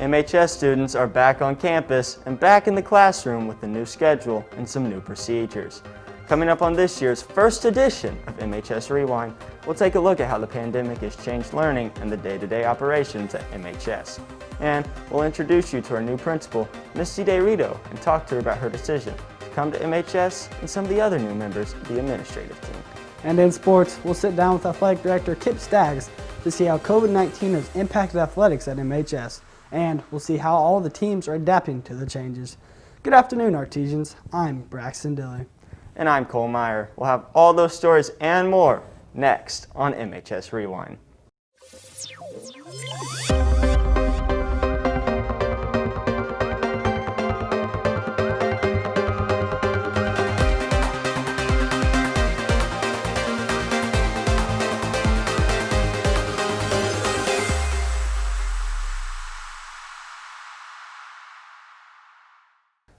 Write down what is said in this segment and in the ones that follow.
MHS students are back on campus and back in the classroom with a new schedule and some new procedures. Coming up on this year's first edition of Mhs Rewind, we'll take a look at how the pandemic has changed learning and the day-to-day operations at MHS. And we'll introduce you to our new principal, Ms. Cide Rito, and talk to her about her decision to come to MHS and some of the other new members of the administrative team. And in sports, we'll sit down with Athletic Director Kip Staggs to see how COVID-19 has impacted athletics at MHS. And we'll see how all the teams are adapting to the changes. Good afternoon, Artesians. I'm Braxton Dilley. And I'm Cole Meyer. We'll have all those stories and more next on Mhs Rewind.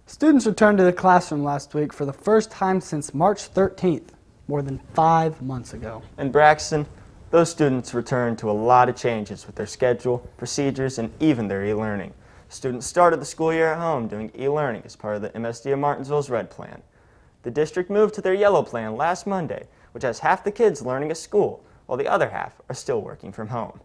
Students returned to the classroom last week for the first time since March 13th, more than 5 months ago. In Braxton, those students returned to a lot of changes with their schedule, procedures, and even their e-learning. Students started the school year at home doing e-learning as part of the MSD of Martinsville's Red Plan. The district moved to their Yellow Plan last Monday, which has half the kids learning at school, while the other half are still working from home.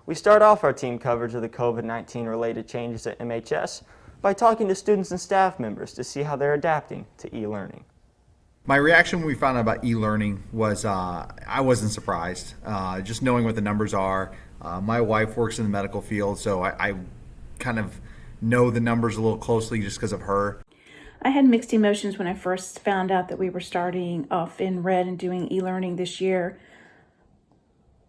We start off our team coverage of the COVID-19 related changes at MHS by talking to students and staff members to see how they're adapting to e-learning. My reaction when we found out about e-learning was I wasn't surprised. Just knowing what the numbers are. My wife works in the medical field, so I kind of know the numbers a little closely just because of her. I had mixed emotions when I first found out that we were starting off in red and doing e-learning this year.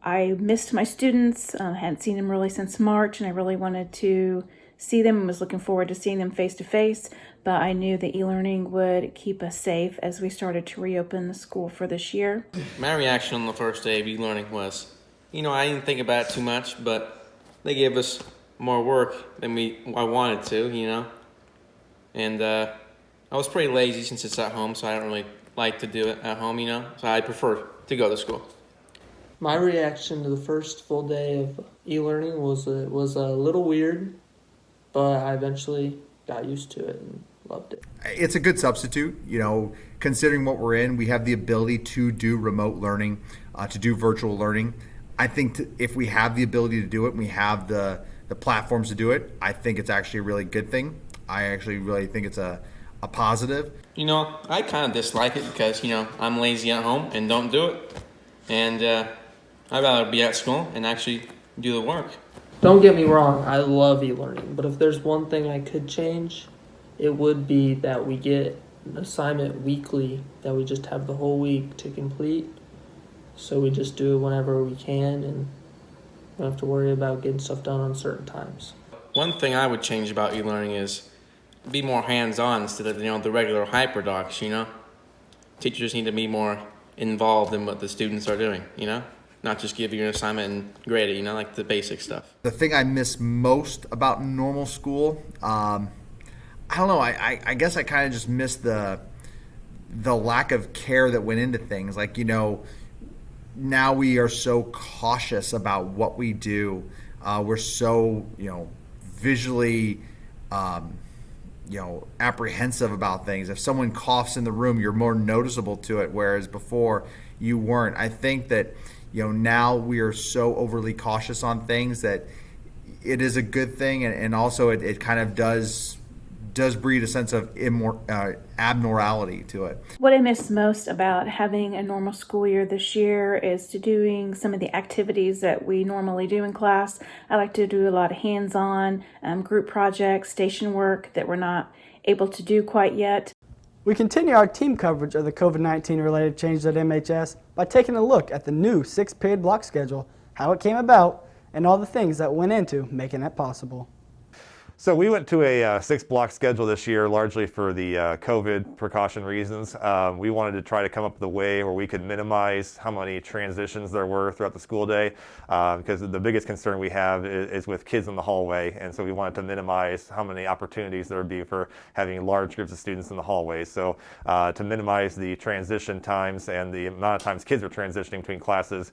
I missed my students, hadn't seen them really since March, and I really wanted to see them and was looking forward to seeing them face to face, but I knew that e-learning would keep us safe as we started to reopen the school for this year. My reaction on the first day of e-learning was, I didn't think about it too much, but they gave us more work than I wanted to, and I was pretty lazy since it's at home, so I don't really like to do it at home, so I prefer to go to school. My reaction to the first full day of e-learning was a little weird, but I eventually got used to it and loved it. It's a good substitute, considering what we're in. We have the ability to do remote learning, to do virtual learning. I think if we have the ability to do it and we have the platforms to do it, I think it's actually a really good thing. I actually really think it's a positive. I kind of dislike it because, I'm lazy at home and don't do it. And I'd rather be at school and actually do the work. Don't get me wrong, I love e-learning, but if there's one thing I could change, it would be that we get an assignment weekly that we just have the whole week to complete. So we just do it whenever we can and don't have to worry about getting stuff done on certain times. One thing I would change about e-learning is be more hands-on instead of, the regular hyperdocs, Teachers need to be more involved in what the students are doing, Not just give you an assignment and grade it, like the basic stuff. The thing I miss most about normal school, I don't know, I guess I kind of just miss the lack of care that went into things. Like, now we are so cautious about what we do. We're so, visually, apprehensive about things. If someone coughs in the room, you're more noticeable to it, whereas before you weren't. I think that now we are so overly cautious on things that it is a good thing, and also it kind of does breed a sense of abnormality to it. What I miss most about having a normal school year this year is doing some of the activities that we normally do in class. I like to do a lot of hands-on group projects, station work that we're not able to do quite yet. We continue our team coverage of the COVID-19 related changes at MHS by taking a look at the new 6-period block schedule, how it came about, and all the things that went into making it possible. So we went to a 6-block schedule this year, largely for the COVID precaution reasons. We wanted to try to come up with a way where we could minimize how many transitions there were throughout the school day, because the biggest concern we have is with kids in the hallway, and so we wanted to minimize how many opportunities there would be for having large groups of students in the hallways. So to minimize the transition times and the amount of times kids are transitioning between classes,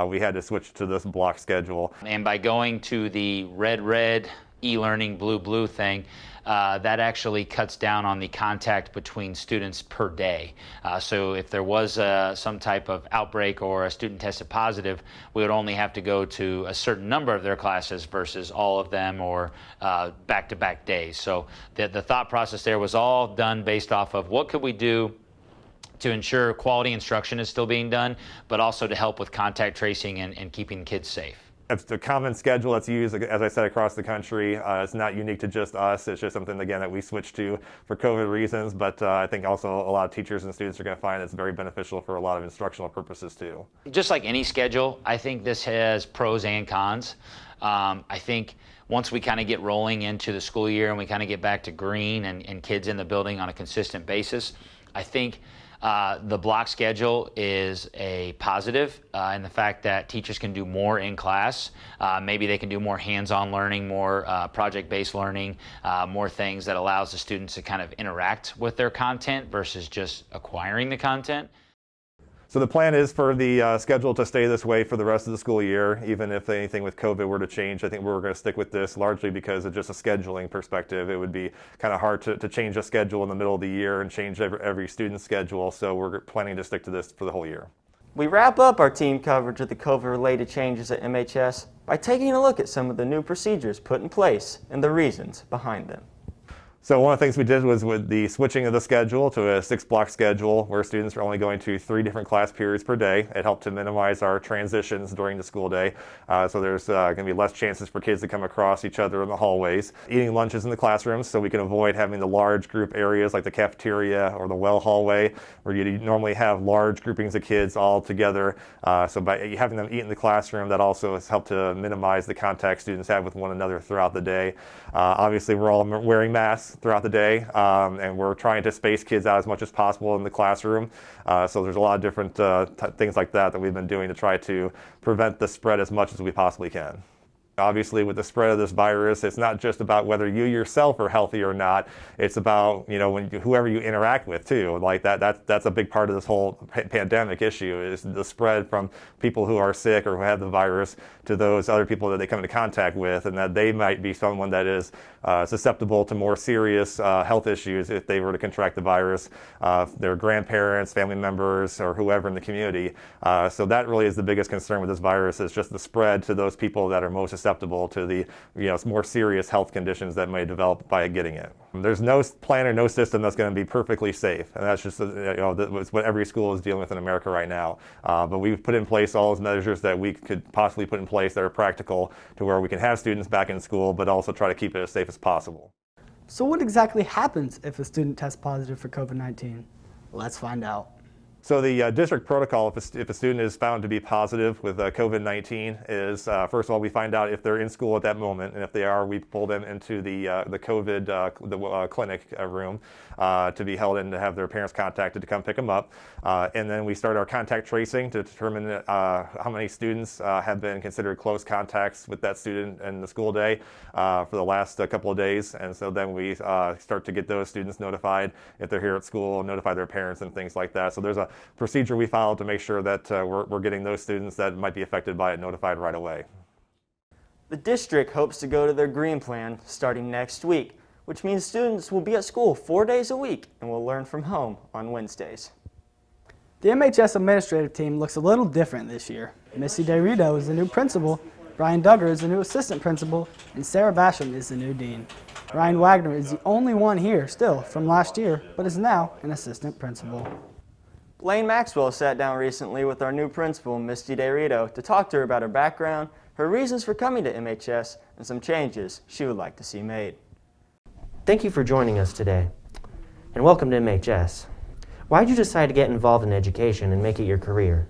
we had to switch to this block schedule. And by going to the red e-learning blue thing, that actually cuts down on the contact between students per day. So if there was some type of outbreak or a student tested positive, we would only have to go to a certain number of their classes versus all of them or back-to-back days. So the thought process there was all done based off of what could we do to ensure quality instruction is still being done, but also to help with contact tracing and keeping kids safe. It's a common schedule that's used, as I said, across the country. It's not unique to just us. It's just something, again, that we switched to for COVID reasons, but I think also a lot of teachers and students are going to find it's very beneficial for a lot of instructional purposes too. Just like any schedule, I think this has pros and cons. I think once we kind of get rolling into the school year and we kind of get back to green and kids in the building on a consistent basis, I think the block schedule is a positive in the fact that teachers can do more in class. Maybe they can do more hands-on learning, more project-based learning, more things that allows the students to kind of interact with their content versus just acquiring the content. So the plan is for the schedule to stay this way for the rest of the school year, even if anything with COVID were to change. I think we're going to stick with this largely because of just a scheduling perspective. It would be kind of hard to change a schedule in the middle of the year and change every student's schedule, so we're planning to stick to this for the whole year. We wrap up our team coverage of the COVID-related changes at MHS by taking a look at some of the new procedures put in place and the reasons behind them. So one of the things we did was with the switching of the schedule to a 6-block schedule where students are only going to 3 different class periods per day. It helped to minimize our transitions during the school day. So there's going to be less chances for kids to come across each other in the hallways. Eating lunches in the classrooms so we can avoid having the large group areas like the cafeteria or the well hallway where you normally have large groupings of kids all together. So by having them eat in the classroom, that also has helped to minimize the contact students have with one another throughout the day. Obviously, we're all wearing masks throughout the day, and we're trying to space kids out as much as possible in the classroom. So there's a lot of different things like that we've been doing to try to prevent the spread as much as we possibly can. Obviously, with the spread of this virus, it's not just about whether you yourself are healthy or not. It's about, whoever you interact with too. Like that's a big part of this whole pandemic issue is the spread from people who are sick or who have the virus to those other people that they come into contact with, and that they might be someone that is susceptible to more serious health issues if they were to contract the virus, their grandparents, family members, or whoever in the community. So that really is the biggest concern with this virus, is just the spread to those people that are most susceptible to the more serious health conditions that may develop by getting it. There's no plan or no system that's going to be perfectly safe, and that's just that's what every school is dealing with in America right now. But we've put in place all those measures that we could possibly put in place that are practical to where we can have students back in school, but also try to keep it as safe as possible. So what exactly happens if a student tests positive for COVID-19? Let's find out. So the district protocol, if a student is found to be positive with COVID-19, is first of all, we find out if they're in school at that moment, and if they are, we pull them into the COVID clinic room to be held and to have their parents contacted to come pick them up. And then we start our contact tracing to determine how many students have been considered close contacts with that student in the school day for the last couple of days. And so then we start to get those students notified if they're here at school, notify their parents and things like that. So there's a procedure we follow to make sure that we're getting those students that might be affected by it notified right away. The district hopes to go to their green plan starting next week, which means students will be at school 4 days a week and will learn from home on Wednesdays. The MHS administrative team looks a little different this year. Missy DeRito is the new principal, Brian Duggar is the new assistant principal, and Sarah Basham is the new dean. Ryan Wagner is the only one here still from last year, but is now an assistant principal. Blaine Maxwell sat down recently with our new principal, Misty DeRito, to talk to her about her background, her reasons for coming to MHS, and some changes she would like to see made. Thank you for joining us today, and welcome to MHS. Why did you decide to get involved in education and make it your career?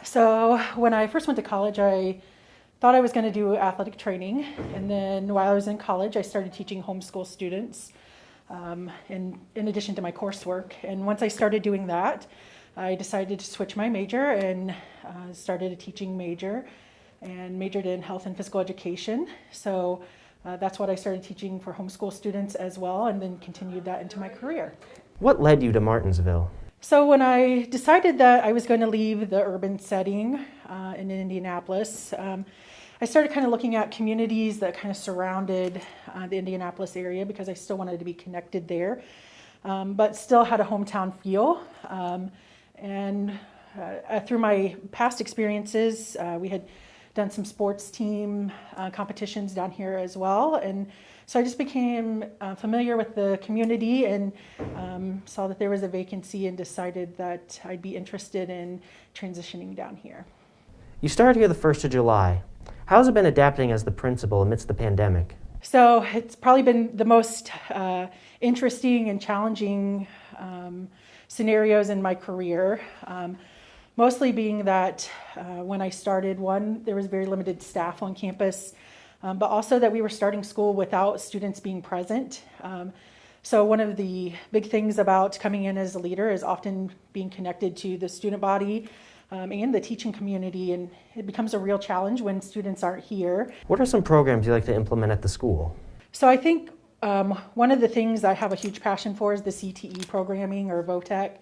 So when I first went to college, I thought I was going to do athletic training, and then while I was in college, I started teaching homeschool students in addition to my coursework. And once I started doing that, I decided to switch my major and started a teaching major and majored in health and physical education. So that's what I started teaching for homeschool students as well, and then continued that into my career. What led you to Martinsville? So when I decided that I was going to leave the urban setting in Indianapolis, I started kind of looking at communities that kind of surrounded the Indianapolis area because I still wanted to be connected there, but still had a hometown feel. And through my past experiences, we had done some sports team competitions down here as well. And so I just became familiar with the community and saw that there was a vacancy and decided that I'd be interested in transitioning down here. You started here the 1st of July. How has it been adapting as the principal amidst the pandemic? So it's probably been the most interesting and challenging scenarios in my career. Mostly being that when I started, one, there was very limited staff on campus, but also that we were starting school without students being present. So one of the big things about coming in as a leader is often being connected to the student body and the teaching community, and it becomes a real challenge when students aren't here. What are some programs you like to implement at the school? So I think one of the things I have a huge passion for is the CTE programming or VOTEC,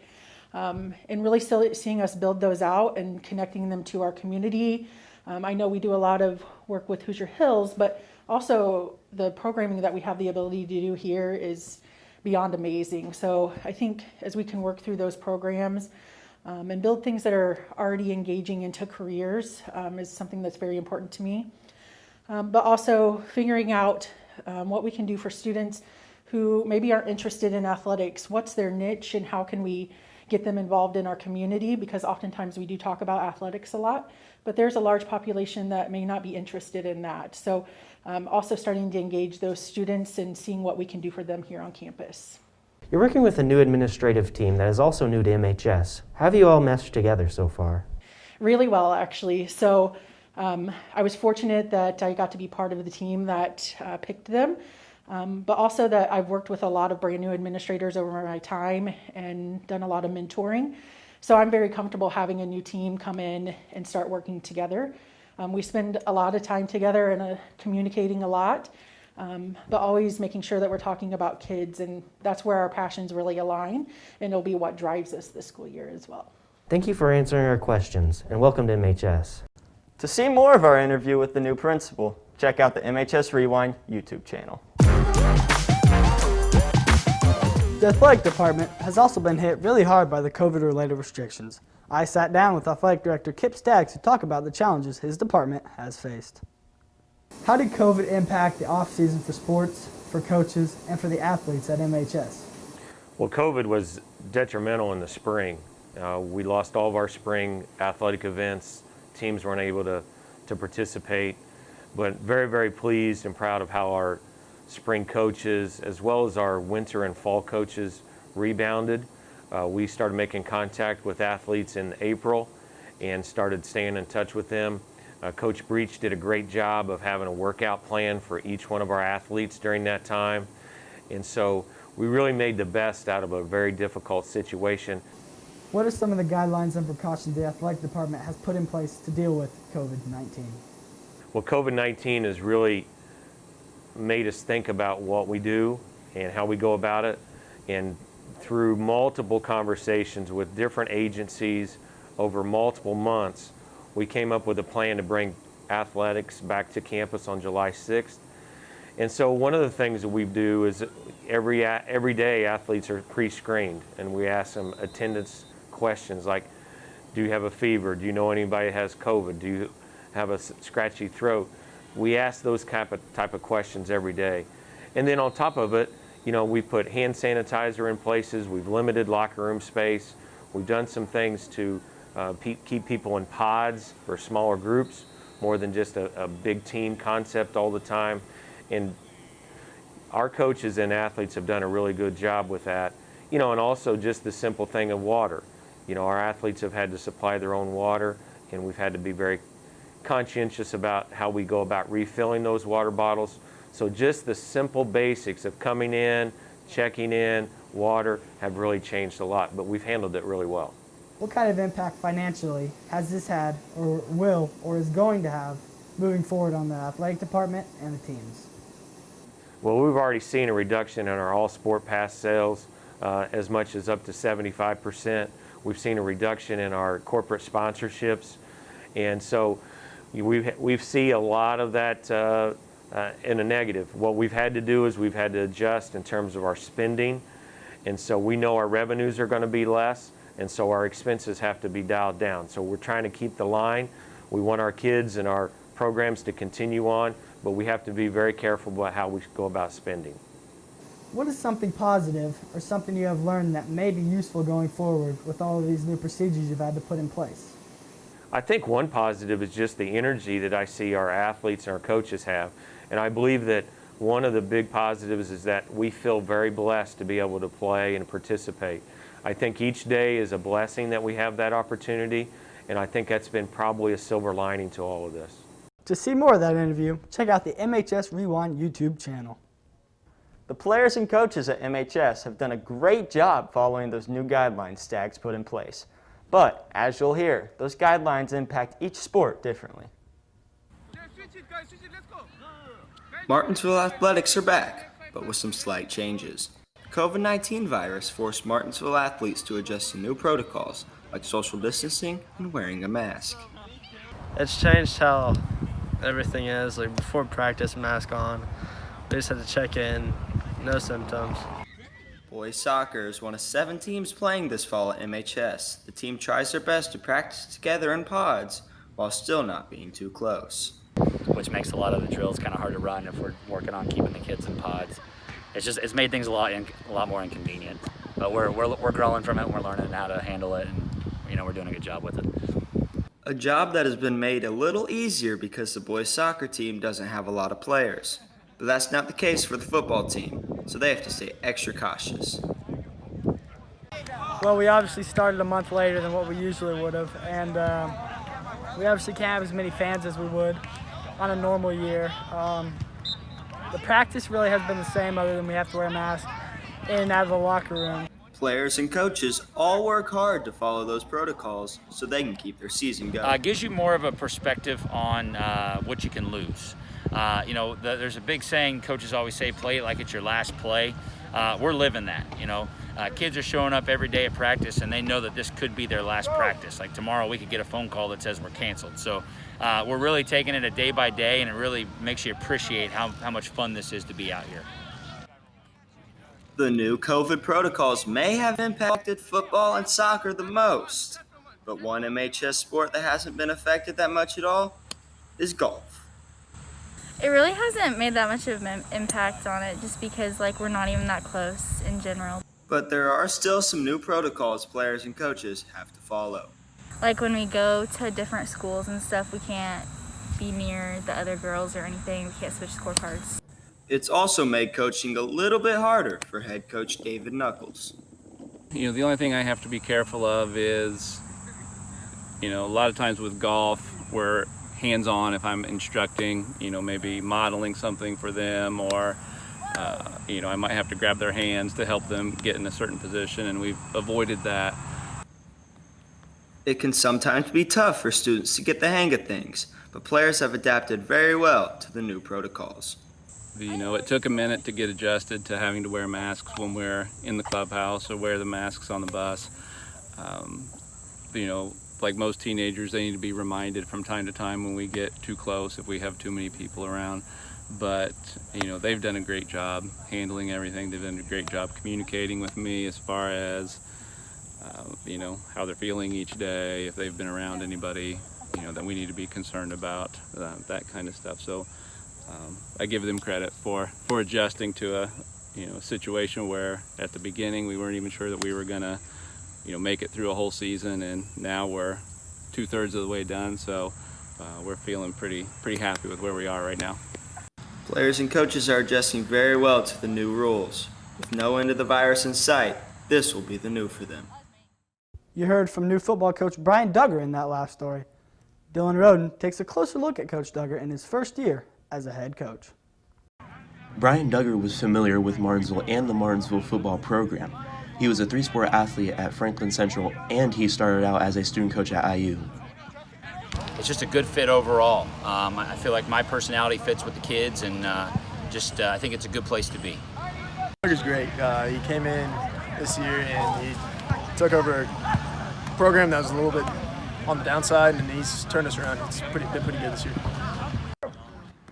and really still seeing us build those out and connecting them to our community. I know we do a lot of work with Hoosier Hills, but also the programming that we have the ability to do here is beyond amazing. So I think as we can work through those programs and build things that are already engaging into careers is something that's very important to me. But also figuring out what we can do for students who maybe aren't interested in athletics. What's their niche and how can we get them involved in our community? Because oftentimes we do talk about athletics a lot, but there's a large population that may not be interested in that. So also starting to engage those students and seeing what we can do for them here on campus. You're working with a new administrative team that is also new to MHS. How have you all meshed together so far? Really well, actually. So I was fortunate that I got to be part of the team that picked them, but also that I've worked with a lot of brand new administrators over my time and done a lot of mentoring. So I'm very comfortable having a new team come in and start working together. We spend a lot of time together and communicating a lot, but always making sure that we're talking about kids, and that's where our passions really align, and it'll be what drives us this school year as well. Thank you for answering our questions, and welcome to MHS. To see more of our interview with the new principal, check out the Mhs Rewind YouTube channel. The athletic department has also been hit really hard by the COVID-related restrictions. I sat down with athletic director Kip Staggs to talk about the challenges his department has faced. How did COVID impact the off-season for sports, for coaches, and for the athletes at MHS? Well, COVID was detrimental in the spring. We lost all of our spring athletic events. Teams weren't able to participate, but very, very pleased and proud of how our spring coaches, as well as our winter and fall coaches, rebounded. We started making contact with athletes in April and started staying in touch with them. Coach Breach did a great job of having a workout plan for each one of our athletes during that time. And so we really made the best out of a very difficult situation. What are some of the guidelines and precautions the athletic department has put in place to deal with COVID-19? Well, COVID-19 has really made us think about what we do and how we go about it. And through multiple conversations with different agencies over multiple months, we came up with a plan to bring athletics back to campus on July 6th. And so one of the things that we do is every day athletes are pre-screened, and we ask them attendance questions like, do you have a fever? Do you know anybody that has COVID? Do you have a scratchy throat? We ask those type of questions every day. And then on top of it, you know, we put hand sanitizer in places. We've limited locker room space. We've done some things to keep people in pods or smaller groups, more than just a big team concept all the time. And our coaches and athletes have done a really good job with that. You know, and also just the simple thing of water. You know, our athletes have had to supply their own water, and we've had to be very conscientious about how we go about refilling those water bottles. So just the simple basics of coming in, checking in, water have really changed a lot, but we've handled it really well. What kind of impact financially has this had, or will, or is going to have, moving forward on the athletic department and the teams? Well, we've already seen a reduction in our all-sport pass sales, as much as up to 75%. We've seen a reduction in our corporate sponsorships, and so we've seen a lot of that in a negative. What we've had to do is we've had to adjust in terms of our spending, and so we know our revenues are going to be less, and so our expenses have to be dialed down. So we're trying to keep the line. We want our kids and our programs to continue on, but we have to be very careful about how we go about spending. What is something positive or something you have learned that may be useful going forward with all of these new procedures you've had to put in place? I think one positive is just the energy that I see our athletes and our coaches have. And I believe that one of the big positives is that we feel very blessed to be able to play and participate. I think each day is a blessing that we have that opportunity, and I think that's been probably a silver lining to all of this. To see more of that interview, check out the Mhs Rewind YouTube channel. The players and coaches at MHS have done a great job following those new guidelines Stags put in place. But, as you'll hear, those guidelines impact each sport differently. Martinsville athletics are back, but with some slight changes. COVID-19 virus forced Martinsville athletes to adjust to new protocols like social distancing and wearing a mask. It's changed how everything is. Like before practice, mask on. We just had to check in, no symptoms. Boys soccer is one of 7 teams playing this fall at MHS. The team tries their best to practice together in pods while still not being too close. Which makes a lot of the drills kind of hard to run if we're working on keeping the kids in pods. It's made things a lot more inconvenient. But we're growing from it and we're learning how to handle it, and we're doing a good job with it. A job that has been made a little easier because the boys soccer team doesn't have a lot of players. But that's not the case for the football team, so they have to stay extra cautious. Well, we obviously started a month later than what we usually would have, and we obviously can't have as many fans as we would on a normal year. The practice really has been the same other than we have to wear a mask in and out of the locker room. Players and coaches all work hard to follow those protocols so they can keep their season going. It gives you more of a perspective on what you can lose. There's a big saying coaches always say, play it like it's your last play. We're living that, Kids are showing up every day at practice and they know that this could be their last practice. Like tomorrow we could get a phone call that says we're canceled. So we're really taking it a day by day, and it really makes you appreciate how much fun this is to be out here. The new COVID protocols may have impacted football and soccer the most, but one MHS sport that hasn't been affected that much at all is golf. It really hasn't made that much of an impact on it just because we're not even that close in general. But there are still some new protocols players and coaches have to follow. Like when we go to different schools and stuff, we can't be near the other girls or anything. We can't switch scorecards. It's also made coaching a little bit harder for head coach David Knuckles. The only thing I have to be careful of is, a lot of times with golf, we're hands-on if I'm instructing, maybe modeling something for them, or, I might have to grab their hands to help them get in a certain position, and we've avoided that. It can sometimes be tough for students to get the hang of things, but players have adapted very well to the new protocols. It took a minute to get adjusted to having to wear masks when we're in the clubhouse or wear the masks on the bus. Like most teenagers, they need to be reminded from time to time when we get too close if we have too many people around. But, they've done a great job handling everything. They've done a great job communicating with me as far as, how they're feeling each day, if they've been around anybody, that we need to be concerned about, that kind of stuff. So I give them credit for adjusting to a situation where at the beginning we weren't even sure that we were going to make it through a whole season, and now we're 2/3 of the way done, so we're feeling pretty happy with where we are right now. Players and coaches are adjusting very well to the new rules. With no end of the virus in sight, this will be the new for them. You heard from new football coach Brian Duggar in that last story. Dylan Roden takes a closer look at Coach Duggar in his first year as a head coach. Brian Duggar was familiar with Martinsville and the Martinsville football program. He was a three-sport athlete at Franklin Central, and he started out as a student coach at IU. It's just a good fit overall. I feel like my personality fits with the kids, and I think it's a good place to be. Duggar's great. He came in this year and he took over a program that was a little bit on the downside, and he's turned us around. It's been pretty good this year.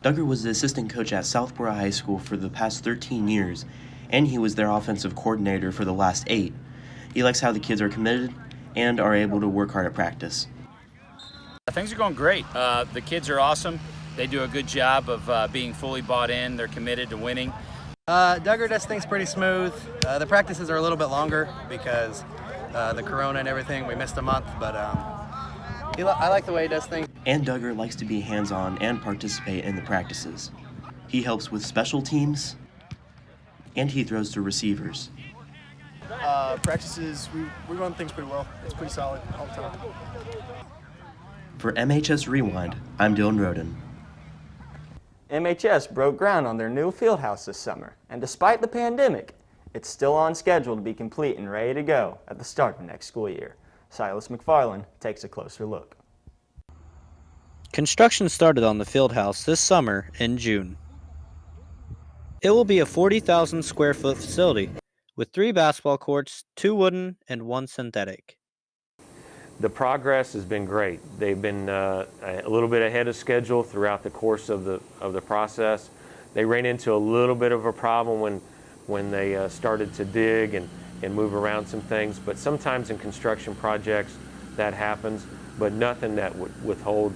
Duggar was the assistant coach at Southborough High School for the past 13 years, and he was their offensive coordinator for the last 8. He likes how the kids are committed and are able to work hard at practice. Things are going great. The kids are awesome. They do a good job of being fully bought in. They're committed to winning. Duggar does things pretty smooth. The practices are a little bit longer because the corona and everything. We missed a month, but I like the way he does things. And Duggar likes to be hands-on and participate in the practices. He helps with special teams, and he throws to receivers. Practices, we run things pretty well. It's pretty solid all the time. For MHS Rewind, I'm Dylan Roden. MHS broke ground on their new field house this summer, and despite the pandemic, it's still on schedule to be complete and ready to go at the start of next school year. Silas McFarland takes a closer look. Construction started on the field house this summer in June. It will be a 40,000 square foot facility with 3 basketball courts, 2 wooden and 1 synthetic. The progress has been great. They've been a little bit ahead of schedule throughout the course of the process. They ran into a little bit of a problem when they started to dig and move around some things, but sometimes in construction projects that happens, but nothing that would withhold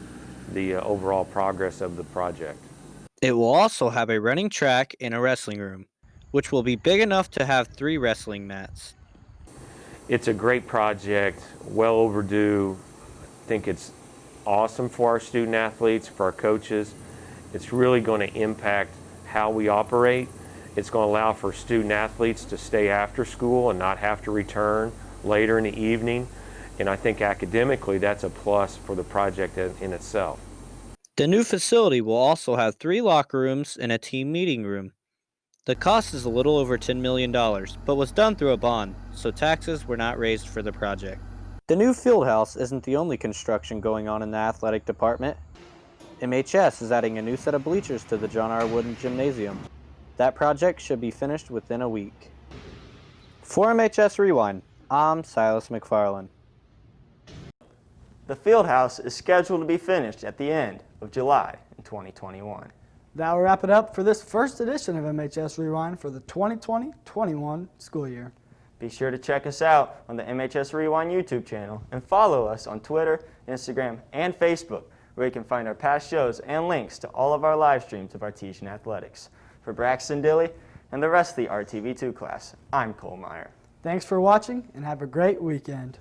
the overall progress of the project. It will also have a running track and a wrestling room, which will be big enough to have 3 wrestling mats. It's a great project, well overdue. I think it's awesome for our student athletes, for our coaches. It's really going to impact how we operate. It's going to allow for student athletes to stay after school and not have to return later in the evening. And I think academically that's a plus for the project in itself. The new facility will also have 3 locker rooms and a team meeting room. The cost is a little over $10 million, but was done through a bond, so taxes were not raised for the project. The new field house isn't the only construction going on in the athletic department. MHS is adding a new set of bleachers to the John R. Wooden Gymnasium. That project should be finished within a week. For MHS Rewind, I'm Silas McFarland. The field house is scheduled to be finished at the end of July in 2021. That will wrap it up for this first edition of MHS Rewind for the 2020-21 school year. Be sure to check us out on the MHS Rewind YouTube channel and follow us on Twitter, Instagram, and Facebook, where you can find our past shows and links to all of our live streams of Artesian Athletics. For Braxton Dilly and the rest of the RTV2 class, I'm Cole Meyer. Thanks for watching and have a great weekend.